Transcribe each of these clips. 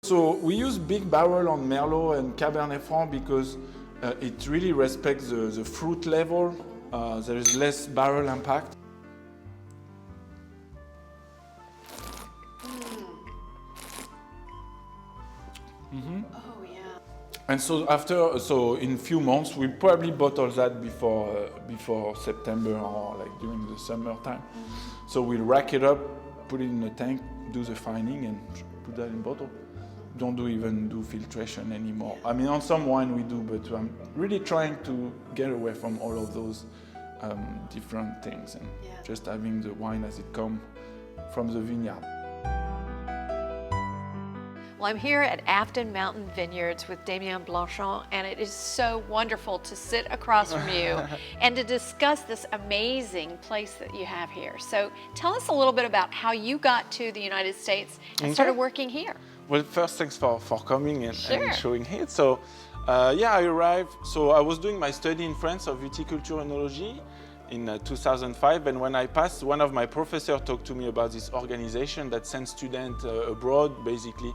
So we use big barrel on Merlot and Cabernet Franc because it really respects the fruit level. There is less barrel impact. Oh yeah. And so in few months, we probably bottle that before September or like during the summertime. So we'll rack it up, put it in a tank, do the fining, and put that in bottle. Don't even do filtration anymore. I mean, on some wine we do, but I'm really trying to get away from all of those different things and just having the wine as it comes from the vineyard. Well, I'm here at Afton Mountain Vineyards with Damien Blanchon, and it is so wonderful to sit across from you and to discuss this amazing place that you have here. So tell us a little bit about how you got to the United States and started working here. Well, first, thanks for coming and showing it. So, I arrived. So I was doing my study in France of viticulture enology in 2005, and when I passed, one of my professors talked to me about this organization that sends students abroad, basically.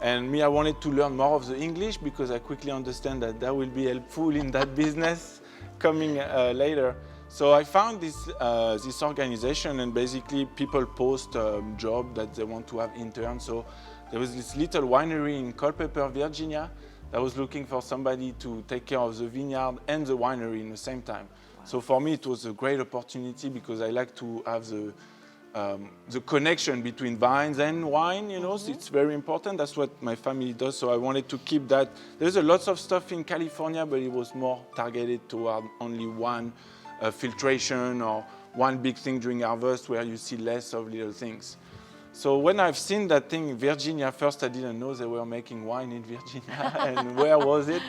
And me, I wanted to learn more of the English because I quickly understand that will be helpful in that business coming later. So I found this organization, and basically people post job that they want to have interns. So there was this little winery in Culpeper, Virginia, that was looking for somebody to take care of the vineyard and the winery in the same time. Wow. So for me, it was a great opportunity because I like to have the connection between vines and wine, you know, so it's very important. That's what my family does, so I wanted to keep that. There's a lot of stuff in California, but it was more targeted toward only one filtration or one big thing during harvest where you see less of little things. So when I've seen that thing in Virginia, first I didn't know they were making wine in Virginia and where was it.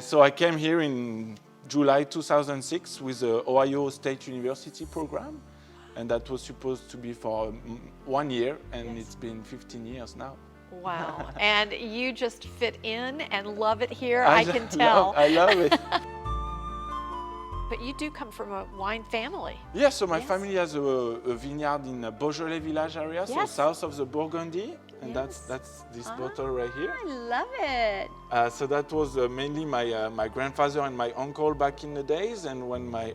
So I came here in July 2006 with the Ohio State University program. And that was supposed to be for 1 year, and it's been 15 years now. Wow, and you just fit in and love it here, I can tell. I love it. But you do come from a wine family. Yeah, so my family has a vineyard in the Beaujolais village area, so south of the Burgundy, and that's this bottle right here. I love it. So that was mainly my grandfather and my uncle back in the days, and when my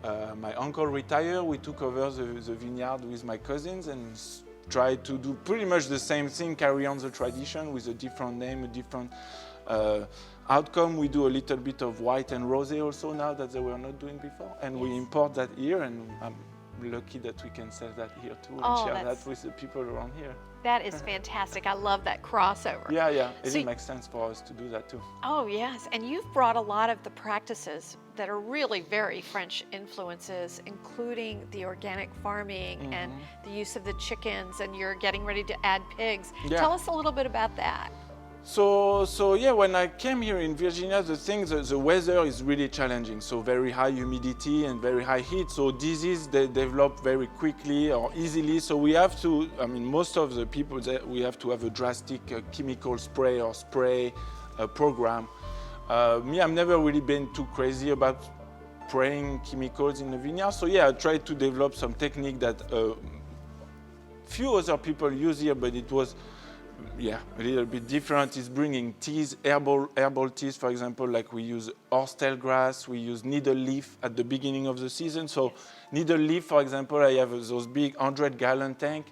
uncle retired, we took over the vineyard with my cousins and tried to do pretty much the same thing, carry on the tradition with a different name, a different outcome. We do a little bit of white and rosé also now that they were not doing before, and we import that here, and I'm lucky that we can sell that here too and share that with the people around here. That is fantastic. I love that crossover. Yeah, it makes sense for us to do that too. Oh yes, and you've brought a lot of the practices that are really very French influences, including the organic farming and the use of the chickens, and you're getting ready to add pigs. Tell us a little bit about that. So yeah, when I came here in Virginia, the weather is really challenging. So very high humidity and very high heat. So disease, they develop very quickly or easily. So we have to, I mean, most of the people, we have to have a drastic chemical spray or spray program. Me, I've never really been too crazy about spraying chemicals in the vineyard. So yeah, I tried to develop some technique that few other people use here, but it was a little bit different. Is bringing teas, herbal teas, for example, like we use horsetail grass, we use needle leaf at the beginning of the season. So needle leaf, for example, I have those big 100-gallon tank,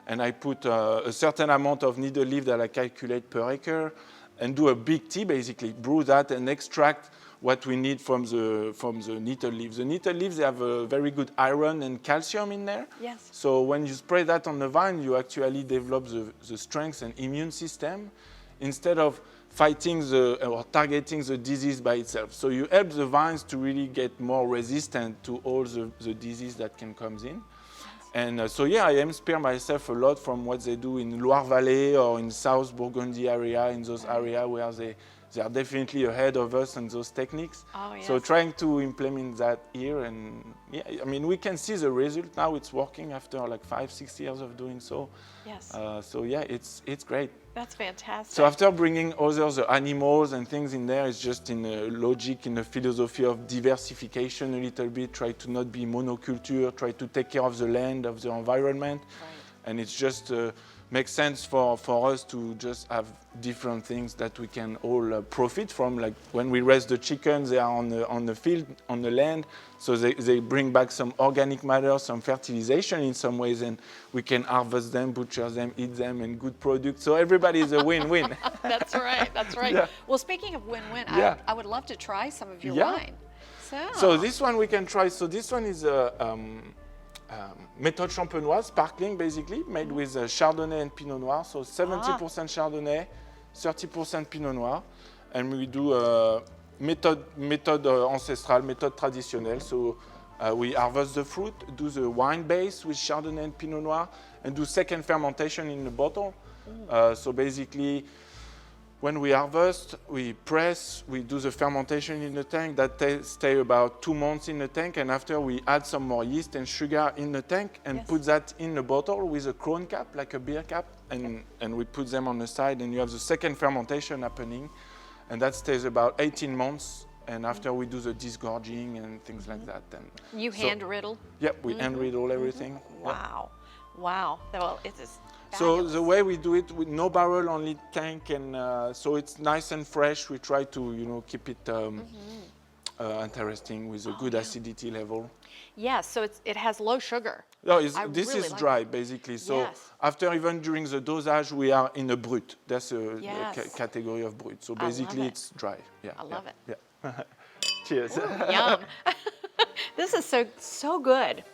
and I put a certain amount of needle leaf that I calculate per acre, and do a big tea, basically, brew that and extract what we need from the needle leaves. The needle leaves, they have a very good iron and calcium in there. Yes. So when you spray that on the vine, you actually develop the strength and immune system instead of fighting or targeting the disease by itself. So you help the vines to really get more resistant to all the disease that can come in. And so yeah, I inspire myself a lot from what they do in Loire Valley or in South Burgundy area, in those areas where they are definitely ahead of us in those techniques. Oh, yes. So trying to implement that here, and yeah, I mean, we can see the result now. It's working after like 5-6 years of doing so. Yes. So yeah, it's great. That's fantastic. So after bringing other animals and things in there, it's just in a logic, in a philosophy of diversification a little bit, try to not be monoculture, try to take care of the land, of the environment. Right. And it's just makes sense for us to just have different things that we can all profit from. Like when we raise the chickens, they are on the field, on the land, so they bring back some organic matter, some fertilization in some ways, and we can harvest them, butcher them, eat them, and good products. So everybody is a win-win. That's right, that's right. Yeah. Well, speaking of win-win, Yeah. I would love to try some of your Yeah. wine. So this one we can try. So this one is a méthode champenoise, sparkling basically, made with Chardonnay and Pinot Noir. So 70% Chardonnay, 30% Pinot Noir. And we do méthode ancestrale, méthode traditionnelle. So we harvest the fruit, do the wine base with Chardonnay and Pinot Noir, and do second fermentation in the bottle. So basically, when we harvest, we press, we do the fermentation in the tank. That stay about 2 months in the tank, and after we add some more yeast and sugar in the tank and Yes. put that in the bottle with a crown cap, like a beer cap, and we put them on the side, and you have the second fermentation happening, and that stays about 18 months. And after we do the disgorging and things like that. And You hand riddle? Yep, we hand riddle everything. Yep. Wow, wow. Well, it is So fabulous. the way we do it with no barrel, only tank, and so it's nice and fresh. We try to, keep it interesting with a good acidity level. Yes, so it has low sugar. No, I this really is like dry, basically. So Yes. after, even during the dosage, we are in a brut. That's a Yes. category of brut. So I love basically, it. it's dry. Yeah, I love yeah, Yeah. Cheers. Yum. This is so good.